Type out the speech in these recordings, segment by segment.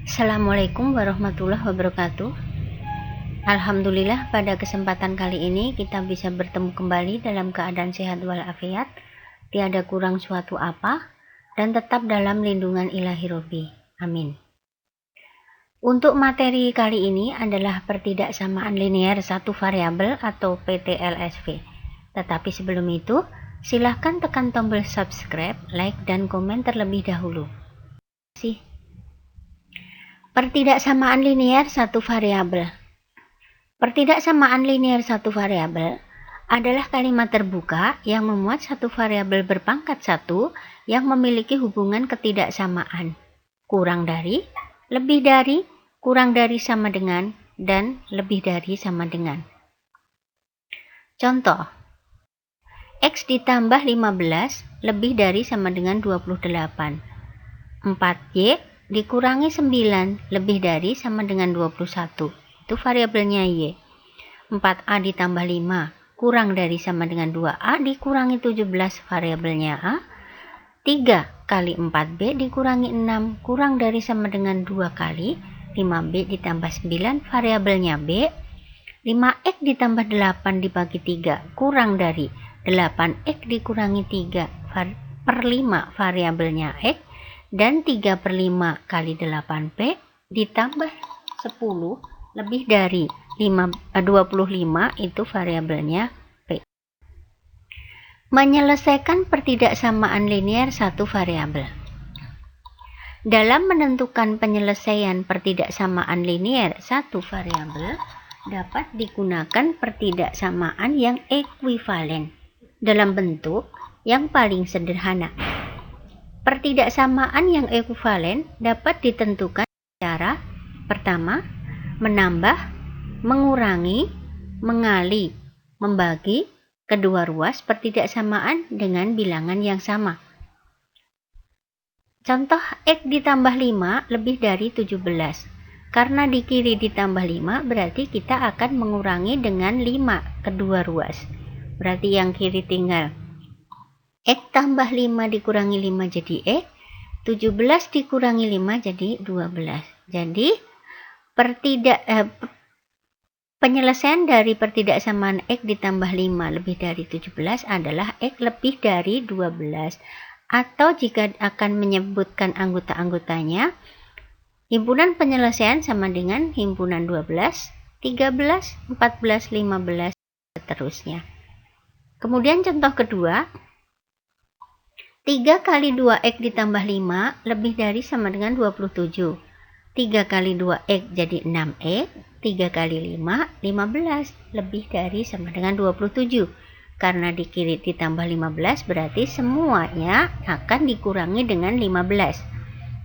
Assalamualaikum warahmatullahi wabarakatuh. Alhamdulillah, pada kesempatan kali ini kita bisa bertemu kembali dalam keadaan sehat walafiat, tiada kurang suatu apa, dan tetap dalam lindungan ilahi Robbi. Amin. Untuk materi kali ini adalah pertidaksamaan linear satu variabel atau PTLSV. Tetapi sebelum itu, silahkan tekan tombol subscribe, like, dan komen terlebih dahulu. Terima kasih. Pertidaksamaan linear satu variabel. Pertidaksamaan linear satu variabel adalah kalimat terbuka yang memuat satu variabel berpangkat 1 yang memiliki hubungan ketidaksamaan kurang dari, lebih dari, kurang dari sama dengan, dan lebih dari sama dengan. Contoh, X ditambah 15 lebih dari sama dengan 28. 4Y dikurangi 9 lebih dari sama dengan 21. Itu variabelnya Y. 4A ditambah 5 kurang dari sama dengan 2A dikurangi 17, variabelnya A. 3 kali 4B dikurangi 6 kurang dari sama dengan 2 kali 5B ditambah 9, variabelnya B. 5X ditambah 8 dibagi 3 kurang dari 8X dikurangi 3 per 5, variabelnya X. Dan 3 per 5 kali 8P ditambah 10 lebih dari 25, itu variabelnya P. Menyelesaikan pertidaksamaan linear satu variabel. Dalam menentukan penyelesaian pertidaksamaan linear satu variabel, dapat digunakan pertidaksamaan yang ekuivalen dalam bentuk yang paling sederhana. Pertidaksamaan yang ekuivalen dapat ditentukan cara pertama, menambah, mengurangi, mengali, membagi kedua ruas pertidaksamaan dengan bilangan yang sama. Contoh, X ditambah 5 lebih dari 17. Karena di kiri ditambah 5, berarti kita akan mengurangi dengan 5 kedua ruas. Berarti yang kiri tinggal X tambah 5 dikurangi 5 jadi X, 17 dikurangi 5 jadi 12. Jadi penyelesaian dari pertidaksamaan X ditambah 5 lebih dari 17 adalah X lebih dari 12. Atau jika akan menyebutkan anggota-anggotanya, himpunan penyelesaian sama dengan himpunan 12, 13, 14, 15, seterusnya. Kemudian contoh kedua, 3 kali 2X ditambah 5 lebih dari sama dengan 27. 3 kali 2X jadi 6X, 3 kali 5, 15, lebih dari sama dengan 27. Karena di kiri ditambah 15, berarti semuanya akan dikurangi dengan 15.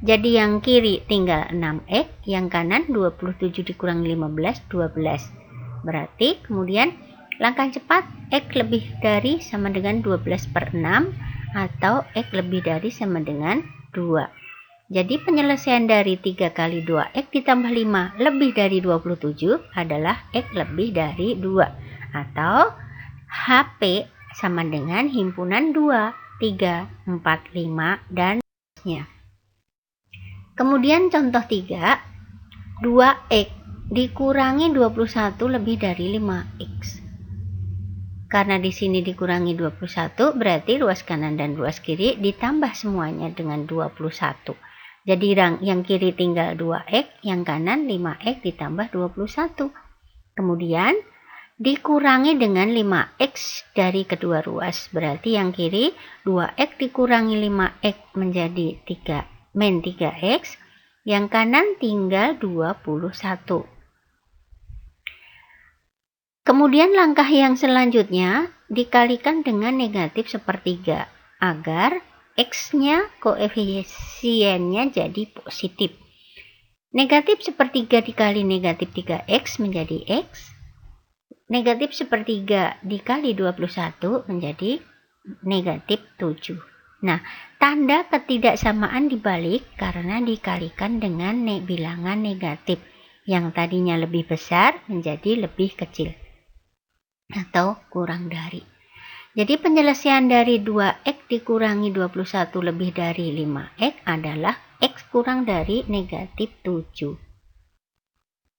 Jadi yang kiri tinggal 6X, yang kanan 27 dikurangi 15, 12. Berarti kemudian langkah cepat X lebih dari sama dengan 12 per 6 atau X lebih dari sama dengan 2. Jadi penyelesaian dari 3 kali 2X ditambah 5 lebih dari 27 adalah X lebih dari 2. Atau HP sama dengan himpunan 2, 3, 4, 5, dan seterusnya. Kemudian contoh 3, 2X dikurangi 21 lebih dari 5X. Karena di sini dikurangi 21, berarti ruas kanan dan ruas kiri ditambah semuanya dengan 21. Jadi yang kiri tinggal 2X, yang kanan 5X ditambah 21. Kemudian dikurangi dengan 5X dari kedua ruas. Berarti yang kiri 2X dikurangi 5X menjadi 3-3X. Yang kanan tinggal 21. Kemudian langkah yang selanjutnya dikalikan dengan negatif sepertiga agar X-nya koefisiennya jadi positif. Negatif sepertiga dikali negatif 3X menjadi X. Negatif sepertiga dikali 21 menjadi negatif 7. Nah, tanda ketidaksamaan dibalik karena dikalikan dengan bilangan negatif. Yang tadinya lebih besar menjadi lebih kecil atau kurang dari. Jadi penyelesaian dari 2x dikurangi 21 lebih dari 5x adalah x kurang dari negatif 7.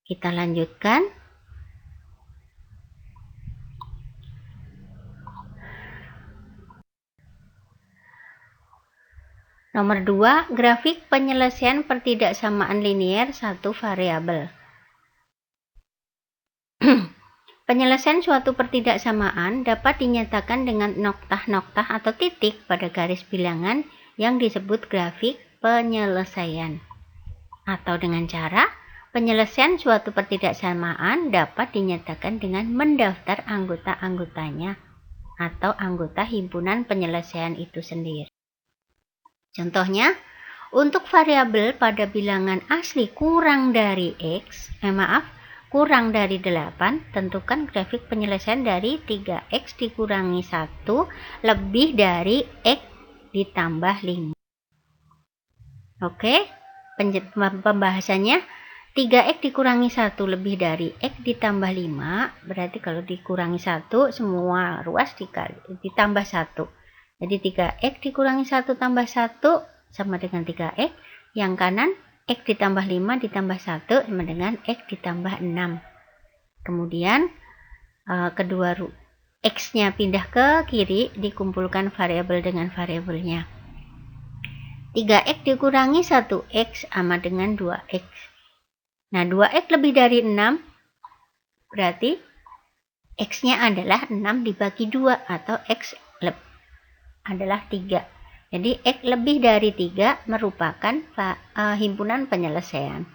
Kita lanjutkan. Nomor 2, grafik penyelesaian pertidaksamaan linier satu variabel. Penyelesaian suatu pertidaksamaan dapat dinyatakan dengan noktah-noktah atau titik pada garis bilangan yang disebut grafik penyelesaian. Atau dengan cara, penyelesaian suatu pertidaksamaan dapat dinyatakan dengan mendaftar anggota-anggotanya atau anggota himpunan penyelesaian itu sendiri. Contohnya, untuk variabel pada bilangan asli kurang dari kurang dari 8, tentukan grafik penyelesaian dari 3x dikurangi 1 lebih dari x ditambah 5. Oke, pembahasannya 3x dikurangi 1 lebih dari x ditambah 5, berarti kalau dikurangi 1, semua ruas ditambah 1. Jadi 3x dikurangi 1 tambah 1 sama dengan 3x. Yang kanan x ditambah 5 ditambah 1 sama dengan x ditambah 6. Kemudian kedua x-nya pindah ke kiri, dikumpulkan variabel dengan variabelnya. 3x dikurangi 1x sama dengan 2x. Nah, 2x lebih dari 6, berarti x-nya adalah 6 dibagi 2 atau x adalah 3. Jadi x lebih dari 3 merupakan himpunan penyelesaian.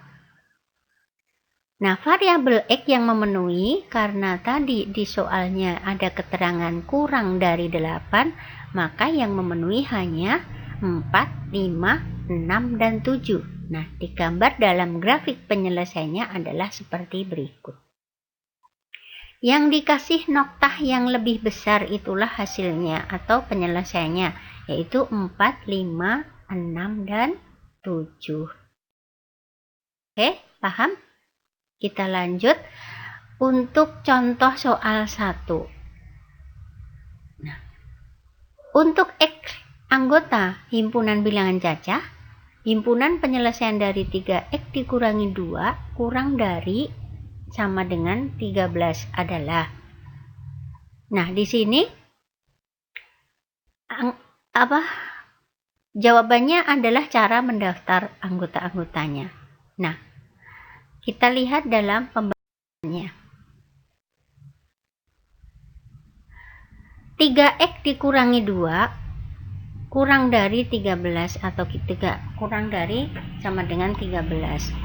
Nah, variabel x yang memenuhi, karena tadi di soalnya ada keterangan kurang dari 8, maka yang memenuhi hanya 4, 5, 6, dan 7. Nah, digambar dalam grafik penyelesaiannya adalah seperti berikut. Yang dikasih noktah yang lebih besar itulah hasilnya atau penyelesaiannya, yaitu 4, 5, 6, dan 7. Oke, paham? Kita lanjut untuk contoh soal 1. Nah, untuk x anggota himpunan bilangan cacah, himpunan penyelesaian dari 3x dikurangi 2 kurang dari sama dengan 13 adalah. Nah, di sini jawabannya adalah cara mendaftar anggota-anggotanya. Nah, kita lihat dalam pembahasannya. 3x dikurangi 2 kurang dari 13 atau kurang dari sama dengan 13.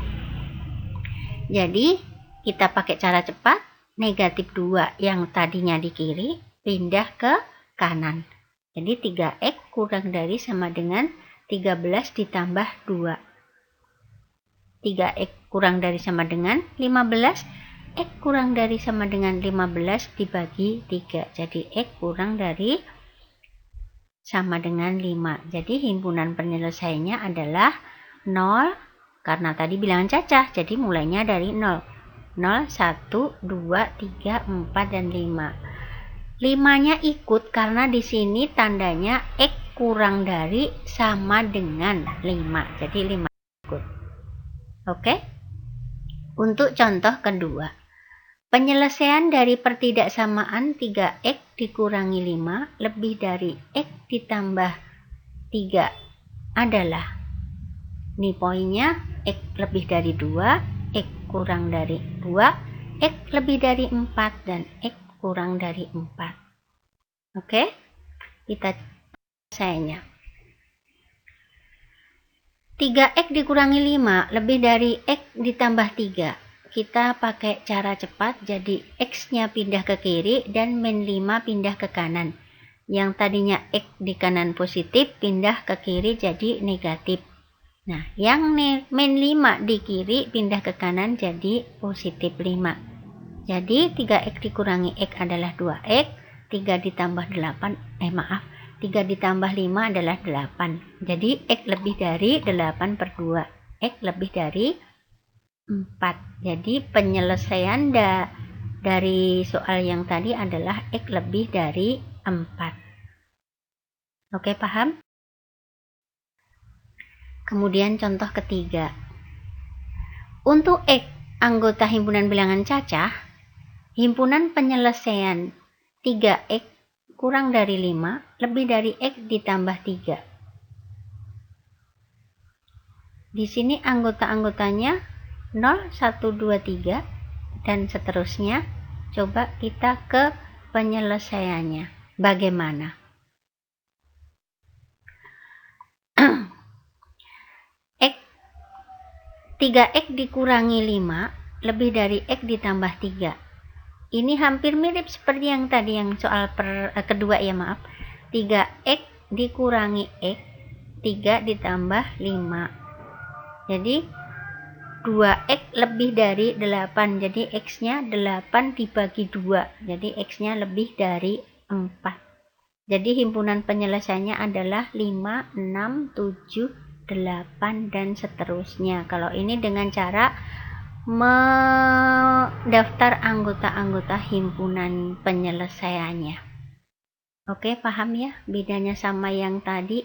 Jadi, kita pakai cara cepat, negatif 2 yang tadinya di kiri pindah ke kanan. Jadi 3x kurang dari sama dengan 13 ditambah 2. 3x kurang dari sama dengan 15, x kurang dari sama dengan 15 dibagi 3. Jadi x kurang dari sama dengan 5. Jadi himpunan penyelesaiannya adalah 0, karena tadi bilangan cacah, jadi mulainya dari 0. 0, 1, 2, 3, 4, dan 5. 5-nya ikut karena di sini tandanya x kurang dari sama dengan 5. Jadi 5 ikut. Oke? Untuk contoh kedua. Penyelesaian dari pertidaksamaan 3x dikurangi 5 lebih dari x ditambah 3 adalah. Ini poinnya, x lebih dari 2, x kurang dari 2, x lebih dari 4, dan x kurang dari 4. Oke? Kita penyelesaiannya. 3x dikurangi 5 lebih dari x ditambah 3. Kita pakai cara cepat, jadi x-nya pindah ke kiri dan min 5 pindah ke kanan. Yang tadinya x di kanan positif pindah ke kiri jadi negatif. Nah, yang min 5 di kiri pindah ke kanan jadi positif 5. Jadi 3x dikurangi x adalah 2x, 3 ditambah 3 ditambah 5 adalah 8. Jadi x lebih dari 8/2. X lebih dari 4. Jadi penyelesaian dari soal yang tadi adalah x lebih dari 4. Oke, paham? Kemudian contoh ketiga. Untuk X anggota himpunan bilangan cacah, himpunan penyelesaian 3X kurang dari 5 lebih dari X ditambah 3. Di sini anggota-anggotanya 0, 1, 2, 3 dan seterusnya. Coba kita ke penyelesaiannya. Bagaimana? X 3X dikurangi 5 lebih dari X ditambah 3. Ini hampir mirip seperti yang tadi, yang soal kedua ya, maaf. 3X dikurangi X, 3 ditambah 5. Jadi 2X lebih dari 8. Jadi X-nya 8 dibagi 2. Jadi X-nya lebih dari 4. Jadi himpunan penyelesaiannya adalah 5, 6, 7, 8, dan seterusnya. Kalau ini dengan cara mendaftar anggota-anggota himpunan penyelesaiannya. Oke, paham ya bedanya sama yang tadi?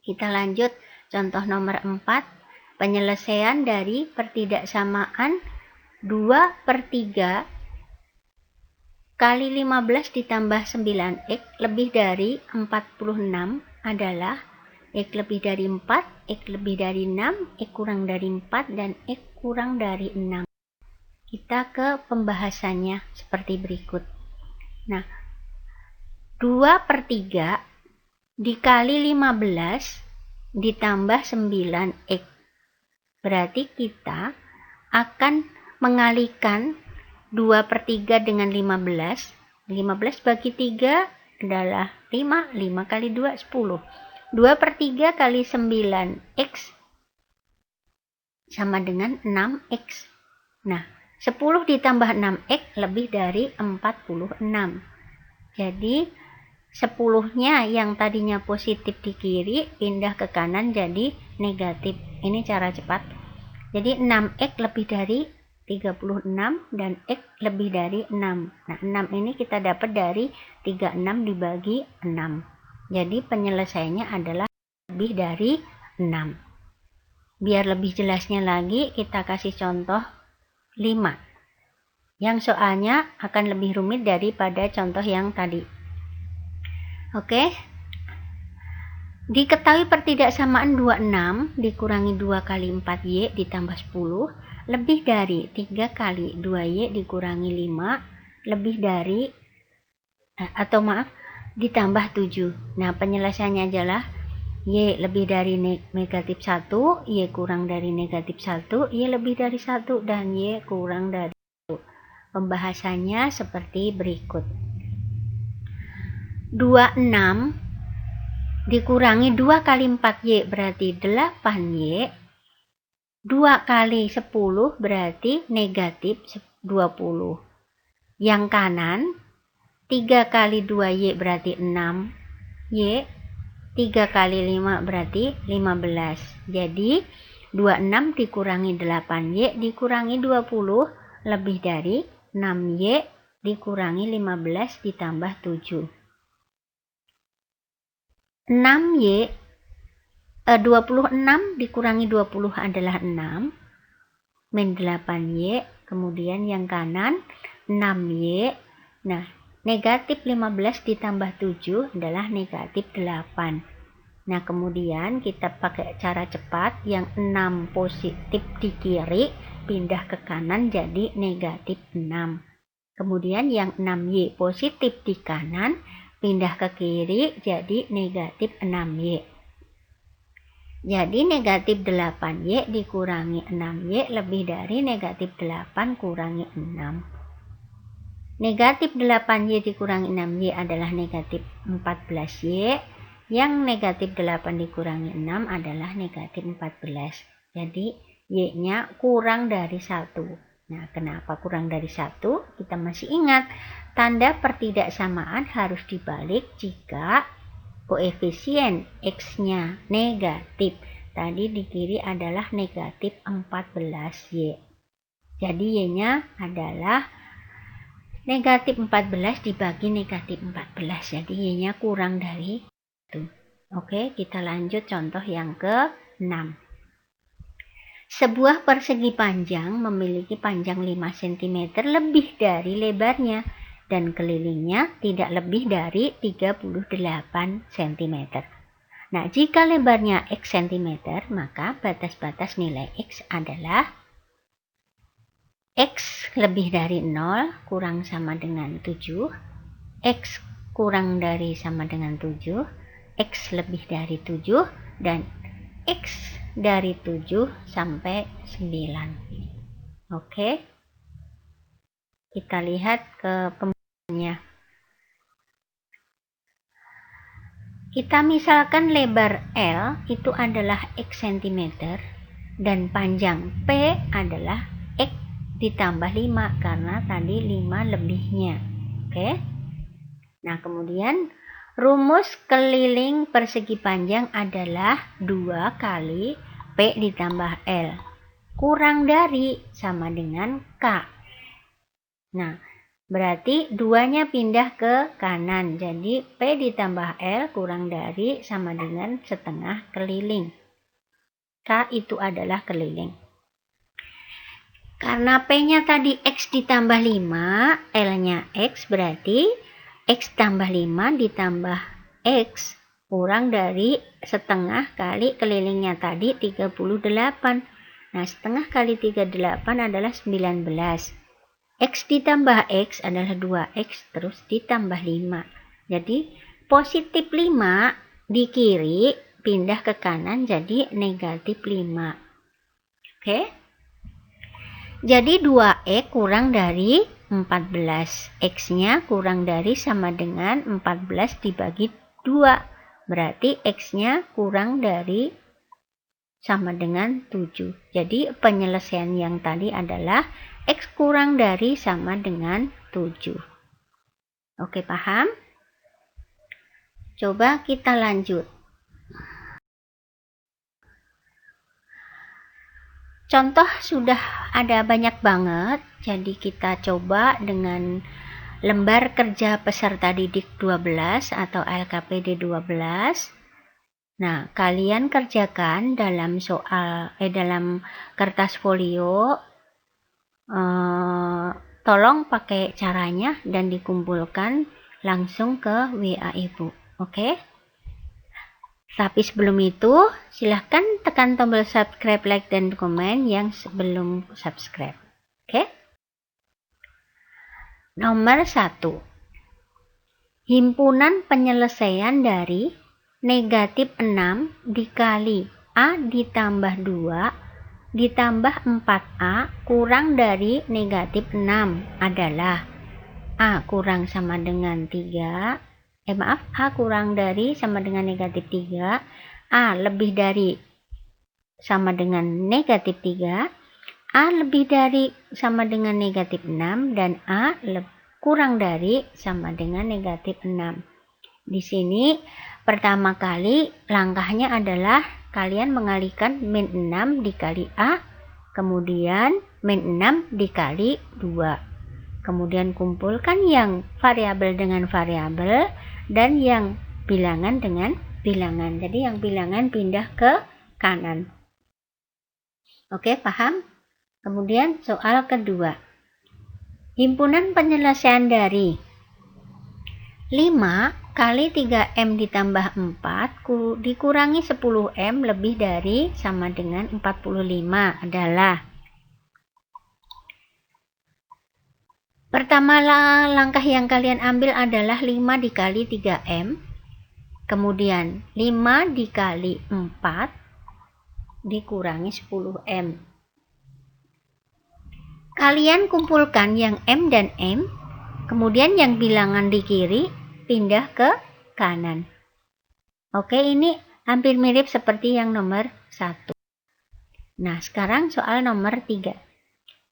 Kita lanjut contoh nomor 4. Penyelesaian dari pertidaksamaan 2/3 kali 15 ditambah 9X lebih dari 46 adalah X lebih dari 4, X lebih dari 6, X kurang dari 4, dan X kurang dari 6. Kita ke pembahasannya seperti berikut. Nah, 2/3 dikali 15 ditambah 9X. Berarti kita akan mengalihkan 2/3 dengan 15. 15 bagi 3 adalah 5. 5 kali 2, 10. 2/3 kali 9X sama dengan 6X. Nah, 10 ditambah 6X lebih dari 46. Jadi 10-nya yang tadinya positif di kiri pindah ke kanan jadi negatif. Ini cara cepat. Jadi 6X lebih dari 36 dan X lebih dari 6. Nah, 6 ini kita dapat dari 36 dibagi 6. Jadi penyelesaiannya adalah lebih dari 6. Biar lebih jelasnya lagi, kita kasih contoh 5. Yang soalnya akan lebih rumit daripada contoh yang tadi. Oke. Diketahui pertidaksamaan 26 dikurangi 2 kali 4Y ditambah 10 lebih dari 3 kali 2Y dikurangi 5 lebih dari ditambah 7. Nah, penyelesaiannya adalah Y lebih dari negatif 1, Y kurang dari negatif 1, Y lebih dari 1, dan Y kurang dari 1. Pembahasannya seperti berikut. 26 dikurangi 2 kali 4Y berarti 8Y. 2 kali 10 berarti negatif 20. Yang kanan 3 kali 2Y berarti 6Y. 3 kali 5 berarti 15. Jadi 26 dikurangi 8Y dikurangi 20 lebih dari 6Y dikurangi 15 ditambah 7. 26 dikurangi 20 adalah 6 min 8Y, kemudian yang kanan 6Y. Nah, negatif 15 ditambah 7 adalah negatif 8. Nah, kemudian kita pakai cara cepat, yang 6 positif di kiri pindah ke kanan jadi negatif 6. Kemudian yang 6Y positif di kanan pindah ke kiri jadi negatif 6Y. Jadi negatif 8Y dikurangi 6Y lebih dari negatif 8 kurangi 6. Negatif 8Y dikurangi 6Y adalah negatif 14Y. Yang negatif 8 dikurangi 6 adalah negatif 14. Jadi Y-nya kurang dari 1. Nah, kenapa kurang dari 1? Kita masih ingat, tanda pertidaksamaan harus dibalik jika koefisien X-nya negatif. Tadi di kiri adalah negatif 14Y. Jadi Y-nya adalah Negatif 14 dibagi negatif 14, jadi Y-nya kurang dari 1. Oke, kita lanjut contoh yang ke-6. Sebuah persegi panjang memiliki panjang 5 cm lebih dari lebarnya dan kelilingnya tidak lebih dari 38 cm. Nah, jika lebarnya X cm, maka batas-batas nilai X adalah X lebih dari 0 kurang sama dengan 7, X kurang dari sama dengan 7, X lebih dari 7, dan X dari 7 sampai 9. Oke, kita lihat ke pembahasannya. Kita misalkan lebar L itu adalah X cm dan panjang P adalah X ditambah 5 karena tadi 5 lebihnya. Oke. Nah, kemudian rumus keliling persegi panjang adalah 2 kali P ditambah L kurang dari sama dengan K. Nah, berarti 2-nya pindah ke kanan. Jadi P ditambah L kurang dari sama dengan setengah keliling. K itu adalah keliling. Karena P-nya tadi X ditambah 5, L-nya X, berarti X tambah 5 ditambah X kurang dari setengah kali kelilingnya tadi 38. Nah, setengah kali 38 adalah 19. X ditambah X adalah 2X terus ditambah 5. Jadi positif 5 di kiri pindah ke kanan jadi negatif 5. Oke. Jadi 2X kurang dari 14. X-nya kurang dari sama dengan 14 dibagi 2. Berarti X-nya kurang dari sama dengan 7. Jadi penyelesaian yang tadi adalah X kurang dari sama dengan 7. Oke, paham? Coba kita lanjut. Contoh sudah ada banyak banget, jadi kita coba dengan lembar kerja peserta didik 12 atau LKPD 12. Nah, kalian kerjakan dalam dalam kertas folio. Tolong pakai caranya dan dikumpulkan langsung ke WA Ibu. Oke? Tapi sebelum itu, silahkan tekan tombol subscribe, like, dan komen yang sebelum subscribe. Oke? Nomor 1. Himpunan penyelesaian dari negatif 6 dikali A ditambah 2 ditambah 4A kurang dari negatif 6 adalah A kurang sama dengan 3. A kurang dari sama dengan negatif 3, A lebih dari sama dengan negatif 3, A lebih dari sama dengan negatif 6, dan A kurang dari sama dengan negatif 6. Di sini pertama kali langkahnya adalah kalian mengalihkan min 6 dikali A, kemudian min 6 dikali 2. Kemudian kumpulkan yang variabel dengan variabel dan yang bilangan dengan bilangan. Jadi yang bilangan pindah ke kanan. Oke, paham? Kemudian soal kedua. Himpunan penyelesaian dari 5 kali 3M ditambah 4 dikurangi 10M lebih dari sama dengan 45 adalah. Pertama langkah yang kalian ambil adalah 5 dikali 3M. Kemudian 5 dikali 4 dikurangi 10M. Kalian kumpulkan yang M dan M. Kemudian yang bilangan di kiri pindah ke kanan. Oke, ini hampir mirip seperti yang nomor 1. Nah, sekarang soal nomor 3.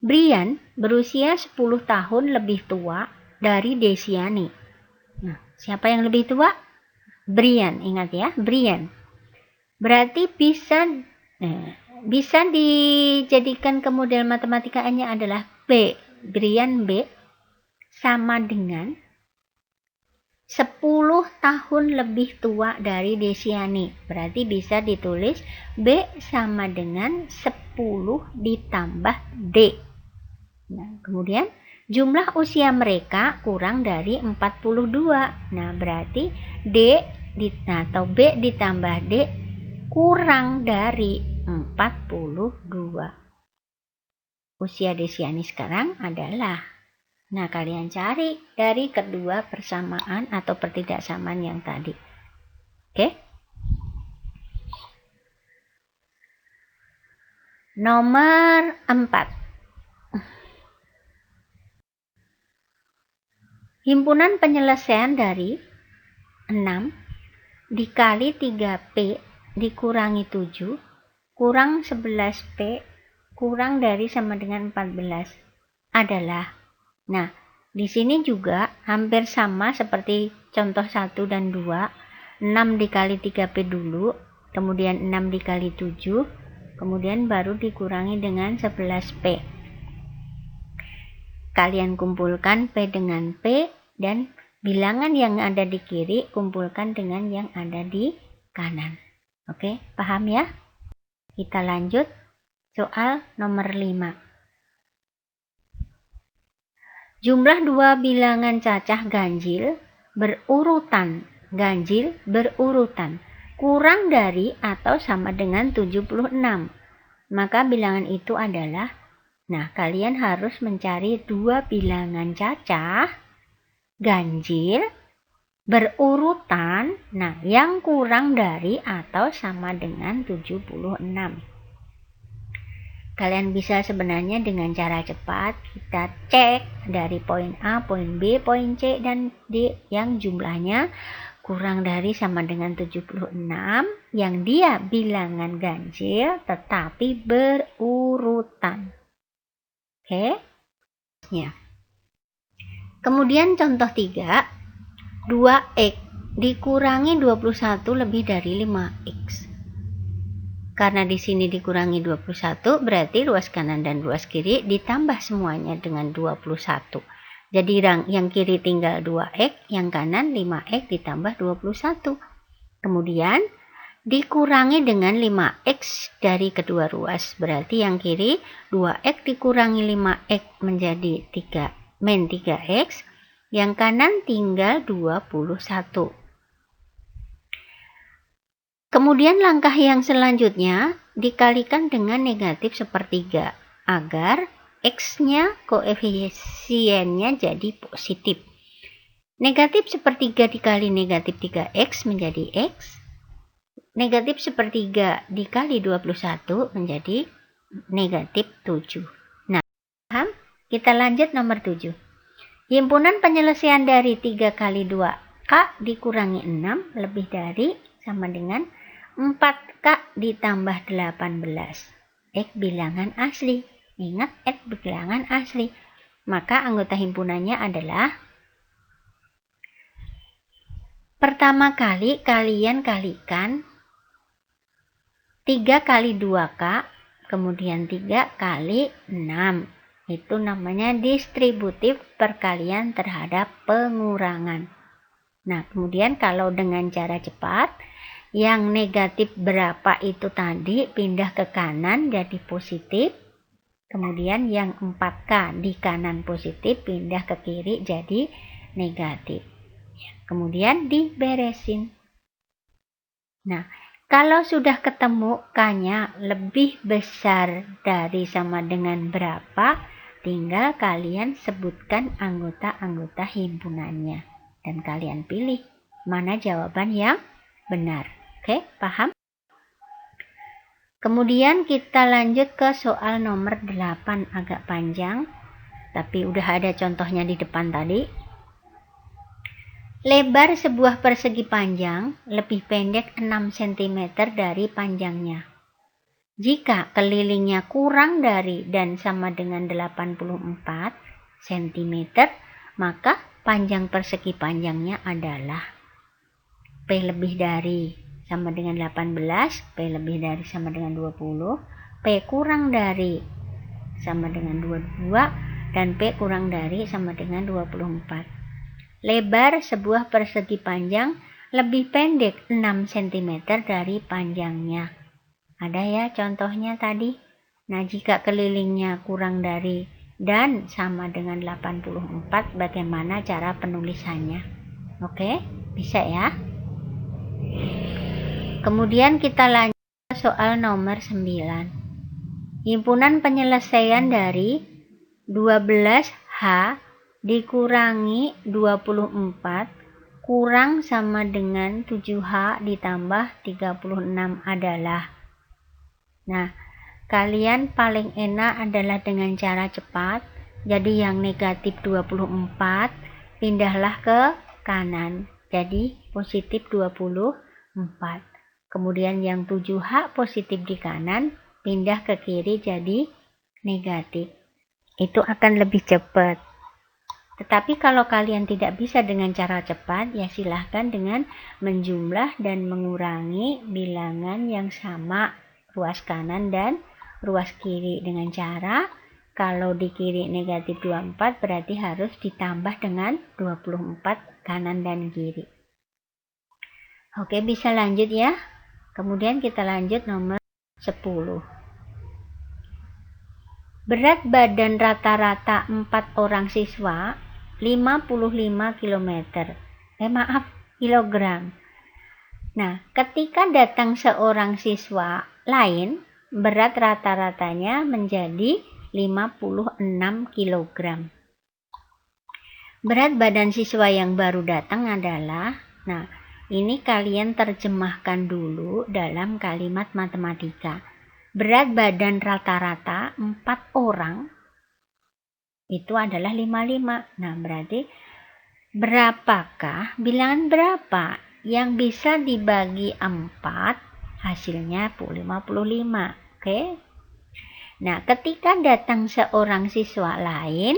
Brian berusia 10 tahun lebih tua dari Desiani. Nah, siapa yang lebih tua? Brian, ingat ya, Brian. Berarti bisa dijadikan ke model matematikanya adalah B. Brian B sama dengan 10 tahun lebih tua dari Desiani. Berarti bisa ditulis B sama dengan 10 ditambah D. Nah, kemudian jumlah usia mereka kurang dari 42. Nah, berarti atau B ditambah D kurang dari 42. Usia Desiani sekarang adalah, nah kalian cari dari kedua persamaan atau pertidaksamaan yang tadi. Oke? Nomor 4. Himpunan penyelesaian dari 6 dikali 3P dikurangi 7 kurang 11P kurang dari sama dengan 14 adalah, nah di sini juga hampir sama seperti contoh 1 dan 2, 6 dikali 3P dulu, kemudian 6 dikali 7, kemudian baru dikurangi dengan 11P. Kalian kumpulkan P dengan P dan bilangan yang ada di kiri kumpulkan dengan yang ada di kanan. Oke, paham ya? Kita lanjut soal nomor 5. Jumlah dua bilangan cacah ganjil berurutan kurang dari atau sama dengan 76. Maka bilangan itu adalah, nah kalian harus mencari dua bilangan cacah ganjil berurutan, nah yang kurang dari atau sama dengan 76. Kalian bisa sebenarnya dengan cara cepat kita cek dari poin A, poin B, poin C, dan D yang jumlahnya kurang dari sama dengan 76 yang dia bilangan ganjil tetapi berurutan. Oke? Ya. Kemudian contoh 3, 2x dikurangi 21 lebih dari 5x. Karena di sini dikurangi 21, berarti ruas kanan dan ruas kiri ditambah semuanya dengan 21. Jadi yang kiri tinggal 2x, yang kanan 5x ditambah 21. Kemudian dikurangi dengan 5x dari kedua ruas. Berarti yang kiri 2x dikurangi 5x menjadi 3-3x. Yang kanan tinggal 21. Kemudian langkah yang selanjutnya dikalikan dengan negatif sepertiga agar x-nya koefisiennya jadi positif. Negatif sepertiga dikali negatif 3x menjadi x. Negatif sepertiga dikali 21 menjadi negatif 7. Nah, paham? Kita lanjut nomor 7. Himpunan penyelesaian dari 3 kali 2K dikurangi 6 lebih dari sama dengan 4K ditambah 18. X bilangan asli. Ingat, X bilangan asli. Maka anggota himpunannya adalah, pertama kali kalian kalikan 3 kali 2K, kemudian 3 kali 6. Itu namanya distributif perkalian terhadap pengurangan. Nah, kemudian kalau dengan cara cepat, yang negatif berapa itu tadi pindah ke kanan jadi positif. Kemudian yang 4K di kanan positif pindah ke kiri jadi negatif. Kemudian diberesin. Nah, kalau sudah ketemu K-nya lebih besar dari sama dengan berapa, tinggal kalian sebutkan anggota-anggota himpunannya. Dan kalian pilih mana jawaban yang benar. Oke, paham? Kemudian kita lanjut ke soal nomor 8, agak panjang. Tapi udah ada contohnya di depan tadi. Lebar sebuah persegi panjang lebih pendek 6 cm dari panjangnya. Jika kelilingnya kurang dari dan sama dengan 84 cm, maka panjang persegi panjangnya adalah P lebih dari sama dengan 18, P lebih dari sama dengan 20, P kurang dari sama dengan 22, dan P kurang dari sama dengan 24. Lebar sebuah persegi panjang lebih pendek 6 cm dari panjangnya. Ada ya contohnya tadi. Nah, jika kelilingnya kurang dari dan sama dengan 84, bagaimana cara penulisannya? Oke, bisa ya. Kemudian kita lanjut ke soal nomor 9. Himpunan penyelesaian dari 12H dikurangi 24 kurang sama dengan 7H ditambah 36 adalah. Nah, kalian paling enak adalah dengan cara cepat. Jadi yang negatif 24 pindahlah ke kanan. Jadi positif 24. Kemudian yang 7H positif di kanan pindah ke kiri jadi negatif. Itu akan lebih cepat. Tetapi kalau kalian tidak bisa dengan cara cepat, ya silahkan dengan menjumlah dan mengurangi bilangan yang sama ruas kanan dan ruas kiri dengan cara kalau di kiri negatif 24 berarti harus ditambah dengan 24 kanan dan kiri. Oke, bisa lanjut ya. Kemudian kita lanjut nomor 10. Berat badan rata-rata 4 orang siswa 55 km. Kilogram. Nah, ketika datang seorang siswa lain, berat rata-ratanya menjadi 56 kg. Berat badan siswa yang baru datang adalah, nah, ini kalian terjemahkan dulu dalam kalimat matematika. Berat badan rata-rata 4 orang itu adalah 55. Nah, berarti berapakah, bilangan berapa yang bisa dibagi 4 hasilnya 55. Oke. Nah, ketika datang seorang siswa lain,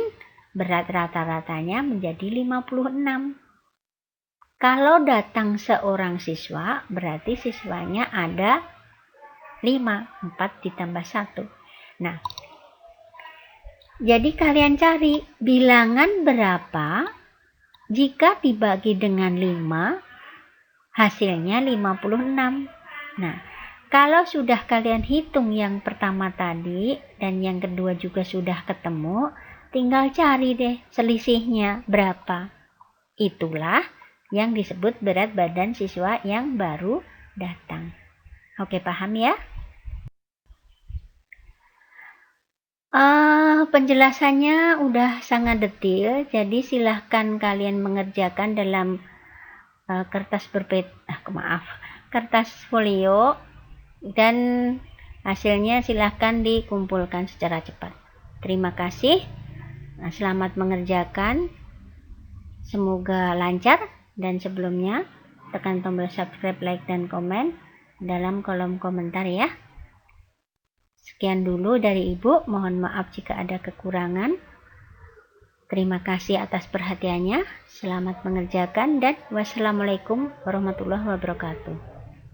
berat rata-ratanya menjadi 56. Kalau datang seorang siswa, berarti siswanya ada 5, 4 ditambah 1. Nah, jadi kalian cari bilangan berapa jika dibagi dengan 5, hasilnya 56. Nah, kalau sudah kalian hitung yang pertama tadi dan yang kedua juga sudah ketemu, tinggal cari deh selisihnya berapa. Itulah yang disebut berat badan siswa yang baru datang. Oke, paham ya? Penjelasannya udah sangat detail, jadi silahkan kalian mengerjakan dalam kertas folio, dan hasilnya silahkan dikumpulkan secara cepat. Terima kasih. Selamat mengerjakan. Semoga lancar, dan sebelumnya tekan tombol subscribe, like, dan komen dalam kolom komentar ya. Sekian dulu dari Ibu, mohon maaf jika ada kekurangan. Terima kasih atas perhatiannya. Selamat mengerjakan dan wassalamualaikum warahmatullahi wabarakatuh.